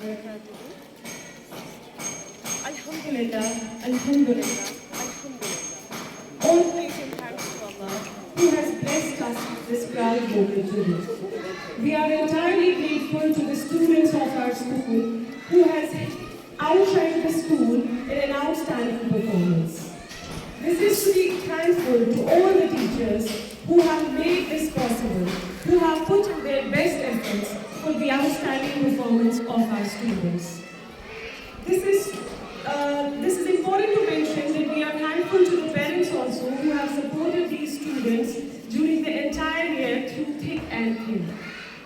وبركاته. Alhamdulillah, Alhamdulillah, Alhamdulillah. All praise and thanks to Allah who has blessed us with this proud moment today. We are entirely grateful to the students of our school who has outshined the school in an outstanding performance. This is to be thankful to all the teachers who have made this possible, who have put in their best efforts for the outstanding performance of our students. This is important to mention that we are thankful to the parents also who have supported these students during the entire year through thick and thin.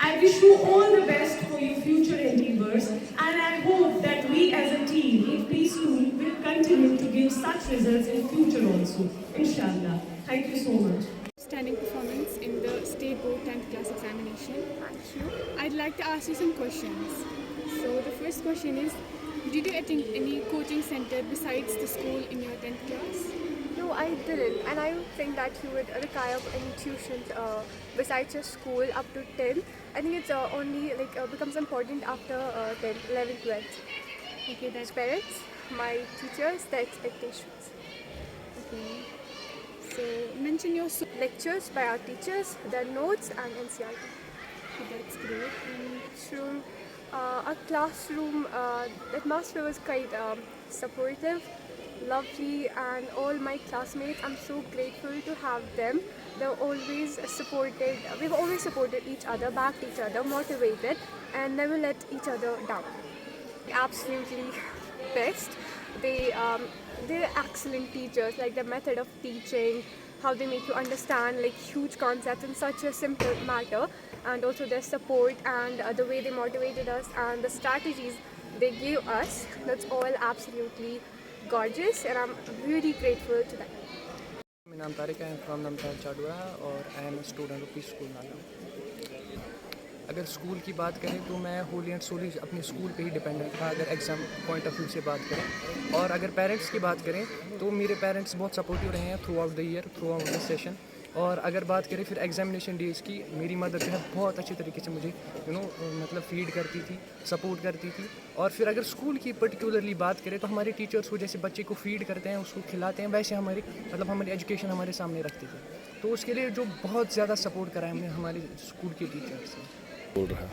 I wish you all the best for your future endeavors, and I hope that we as a team in P School will continue to give such results in future also, inshallah. Thank you so much. Standing performance in the State Board 10th class examination. I'd like to ask you some questions. So the first question is, did you attend any coaching center besides the school in your 10th class? No, I didn't, and I don't think that you would require any tuitions besides your school up to 10. I think it's only becomes important after 10th, 11th, 12th. Okay, that's Parents, my teachers, their expectations. okay. So mention your Lectures by our teachers, their notes, and NCRT. okay, that's great. And Classroom, our classroom, the atmosphere was quite supportive, lovely, and all my classmates, I'm so grateful to have them. They've always supported, we've always supported each other, backed each other, motivated, and never let each other down. Absolutely best. They're excellent teachers, like their method of teaching, how they make you understand like huge concepts in such a simple matter, and also their support and the way they motivated us and the strategies they gave us. That's all absolutely gorgeous, and I'm really grateful to them. My name is Tariq. I am from Namtal Chadura اور I am a student of Peace School Nala. اگر school کی بات کریں تو میں Holi and سولی اپنے school پہ ہی ڈپینڈنٹ تھا اگر ایگزام پوائنٹ آف ویو سے بات کریں. اور اگر پیرنٹس کی بات کریں تو میرے پیرنٹس بہت سپورٹیو رہے ہیں throughout the year throughout the session. اور اگر بات کریں پھر ایگزامینیشن ڈیز کی, میری مدر جو ہے بہت اچھی طریقے سے مجھے مطلب فیڈ کرتی تھی, سپورٹ کرتی تھی. اور پھر اگر اسکول کی پرٹیکولرلی بات کریں تو ہمارے ٹیچرس کو جیسے بچے کو فیڈ کرتے ہیں, اس کو کھلاتے ہیں, ویسے ہماری ایجوکیشن ہمارے سامنے رکھتے تھے. تو اس کے لیے جو بہت زیادہ سپورٹ کرا ہے ہم نے ہمارے اسکول کے ٹیچرس سے. بول رہا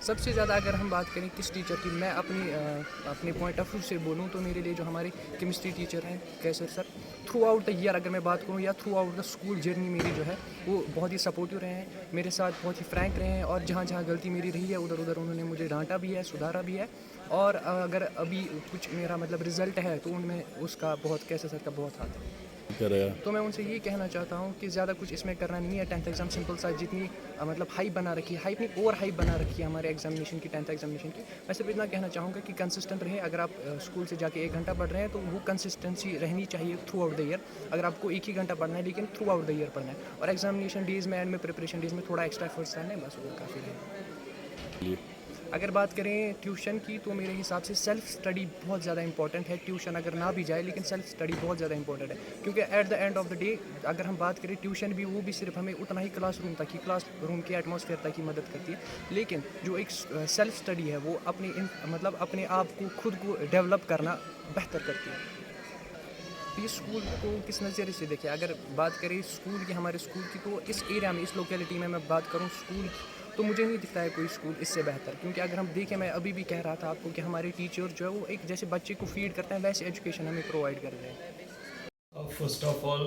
سب سے زیادہ اگر ہم بات کریں کس ٹیچر کی, میں اپنے پوائنٹ آف ویو سے بولوں تو میرے لیے جو ہمارے کیمسٹری ٹیچر ہیں کیسر سر, تھرو آؤٹ دا ایئر اگر میں بات کروں یا through out the school journey میری جو ہے وہ بہت ہی سپورٹیو رہے ہیں, میرے ساتھ بہت ہی فرینک رہے ہیں, اور جہاں جہاں غلطی میری رہی ہے ادھر انہوں نے مجھے ڈانٹا بھی ہے, سدھارا بھی ہے. اور اگر ابھی کچھ میرا مطلب رزلٹ ہے تو ان میں اس کا بہت کیسر سر کا بہت ہاتھ ہے. تو میں ان سے یہ کہنا چاہتا ہوں کہ زیادہ کچھ اس میں کرنا نہیں ہے. 10th ایگزام سمپل سا جتنی مطلب ہائپ بنا رکھی ہے, ہائپ نہیں اوور ہائپ بنا رکھی ہے ہمارے ایگزامینیشن کی 10th ایگزامینیشن کی. میں صرف اتنا کہنا چاہوں گا کہ کنسسٹنٹ رہے. اگر آپ اسکول سے جا کے 1 گھنٹہ پڑھ رہے ہیں تو وہ کنسسٹنسی رہنی چاہیے تھرو آؤٹ دا ایئر. اگر آپ کو 1 ہی گھنٹہ پڑھنا ہے لیکن تھرو آؤٹ دا ایئر پڑھنا ہے, اور ایگزامینیشن ڈیز میں اینڈ میں پریپریشن ڈیز میں تھوڑا ایکسٹرا ایفرٹس کرنا ہے, بس وہ کافی رہے. اگر بات کریں ٹیوشن کی تو میرے حساب سے سیلف اسٹڈی بہت زیادہ امپورٹنٹ ہے. ٹیوشن اگر نہ بھی جائے لیکن سیلف اسٹڈی بہت زیادہ امپورٹنٹ ہے, کیونکہ at the end of the day اگر ہم بات کریں ٹیوشن بھی وہ بھی صرف ہمیں اتنا ہی کلاس روم تک ہی, کلاس روم کے ایٹماسفیئر تک ہی مدد کرتی ہے. لیکن جو ایک سیلف اسٹڈی ہے وہ اپنے آپ کو خود کو ڈیولپ کرنا بہتر کرتی ہے. پیس اسکول کو کس نظریے سے دیکھیں, اگر بات کریں اسکول کی, ہمارے اسکول کی, تو اس ایریا میں اس لوکیلٹی میں بات کروں اسکول تو مجھے نہیں دکھتا ہے کوئی اسکول اس سے بہتر. کیونکہ اگر ہم دیکھیں, میں ابھی بھی کہہ رہا تھا آپ کو کہ ہمارے ٹیچر جو ہے وہ ایک جیسے بچے کو فیڈ کرتے ہیں ویسے ایجوکیشن ہمیں پرووائڈ کر رہے ہیں. First of all,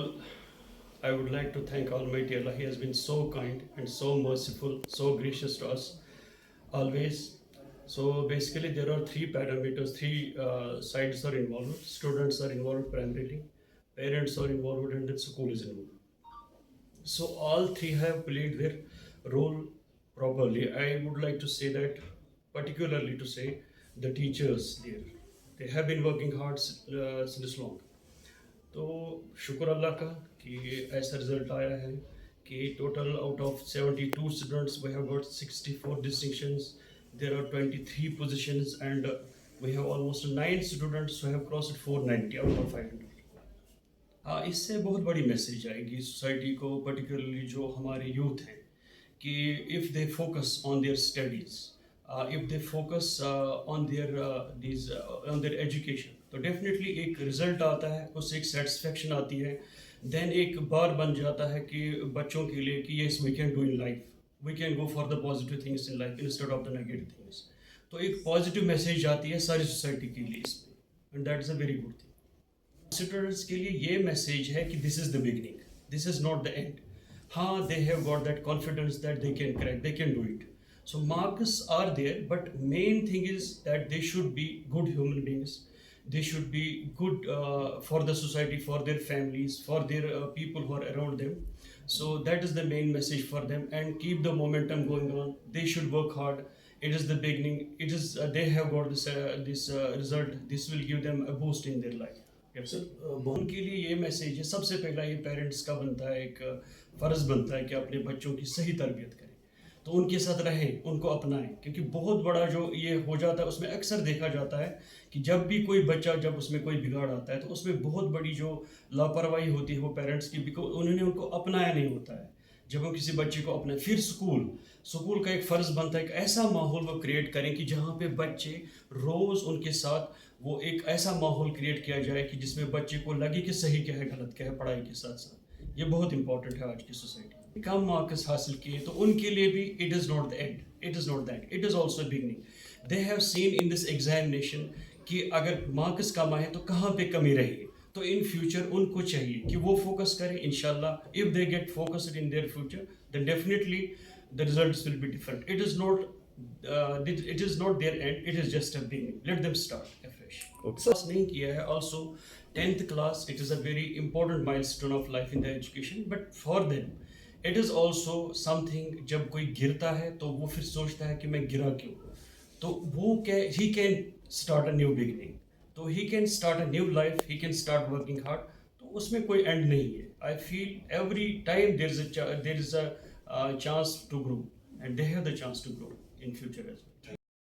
I would like to thank Almighty Allah. He has been so kind and so merciful, so gracious to us always. So basically there are 3 parameters, 3 sides are involved. Students are involved primarily, parents are involved, and then school is involved. So all 3 have played their role properly. I would like to say that, particularly to say the teachers there, they have been working hard since long. تو شکر اللہ کا کہ ایسا result آیا ہے کہ total out of 72 students we have got 64 distinctions. There are 23 positions and we have almost 9 students who have crossed 490 out of 500. اس سے بہت بڑی میسیج آئے گی سوسائٹی کو, پرٹیکولرلی جو ہمارے یوتھ ہیں, کہ if they focus on their studies if they focus on their education, تو ڈیفینیٹلی ایک رزلٹ آتا ہے, اس سے ایک سیٹسفیکشن آتی ہے, دین ایک بار بن جاتا ہے کہ بچوں کے لیے کہ yes we can do in life, we can go for the positive things in life instead of the negative things. تو ایک پازیٹیو میسیج آتی ہے ساری سوسائٹی کے لیے اس میں, and that is a very good thing. Students کے لیے یہ میسیج ہے کہ this is the beginning, this is not the end. ہاں, they have got that confidence that they can crack, they can do it. So marks are there, but main thing is that they should be good human beings. They should be good for the society, for their families, for their people who are around them. So that is the main message for them, and keep the momentum going on. They should work hard. It is the beginning. It is they have got this result. This will give them a boost in their life. ان کے لیے یہ message ہے, سب سے پہلا یہ parents کا بنتا ہے, ایک فرض بنتا ہے کہ اپنے بچوں کی صحیح تربیت کریں, تو ان کے ساتھ رہیں, ان کو اپنائیں. کیونکہ بہت بڑا جو یہ ہو جاتا ہے اس میں اکثر دیکھا جاتا ہے کہ جب بھی کوئی بچہ, جب اس میں کوئی بگاڑ آتا ہے تو اس میں بہت بڑی جو لاپرواہی ہوتی ہے وہ پیرنٹس کی, بیکاز انہوں نے ان کو اپنایا نہیں ہوتا ہے. جب ہم کسی بچے کو اپنائیں, پھر اسکول کا ایک فرض بنتا ہے کہ ایسا ماحول وہ کریٹ کریں کہ جہاں پہ بچے روز ان کے ساتھ وہ ایک ایسا ماحول کریٹ کیا جائے کہ جس میں بچے کو لگے کہ صحیح کیا ہے غلط کیا ہے پڑھائی کے ساتھ ساتھ. یہ بہت امپورٹنٹ ہے آج کی سوسائٹی. کم مارکس حاصل کیے تو ان کے لیے بھی it is not the and, it is not the and, it is also beginning. They have seen in this examination کہ اگر مارکس کم آئے تو کہاں پہ کمی رہی, تو ان فیوچر ان کو چاہیے کہ وہ فوکس کریں. انشاءاللہ if they get focused in their future then definitely the results will be different. It is not their end, it is just a beginning. Let them start afresh. Pass nahi kiya hai. Also 10th class, it is a very important milestone of life in the education, but for them it is also something. جب کوئی گرتا ہے تو وہ پھر سوچتا ہے کہ میں گرا کیوں, تو وہ he can start a new beginning, تو he can start a new life, he can start working hard. تو اس میں کوئی end نہیں ہے. I feel every time there is a chance to grow, and they have the chance to grow in future as well.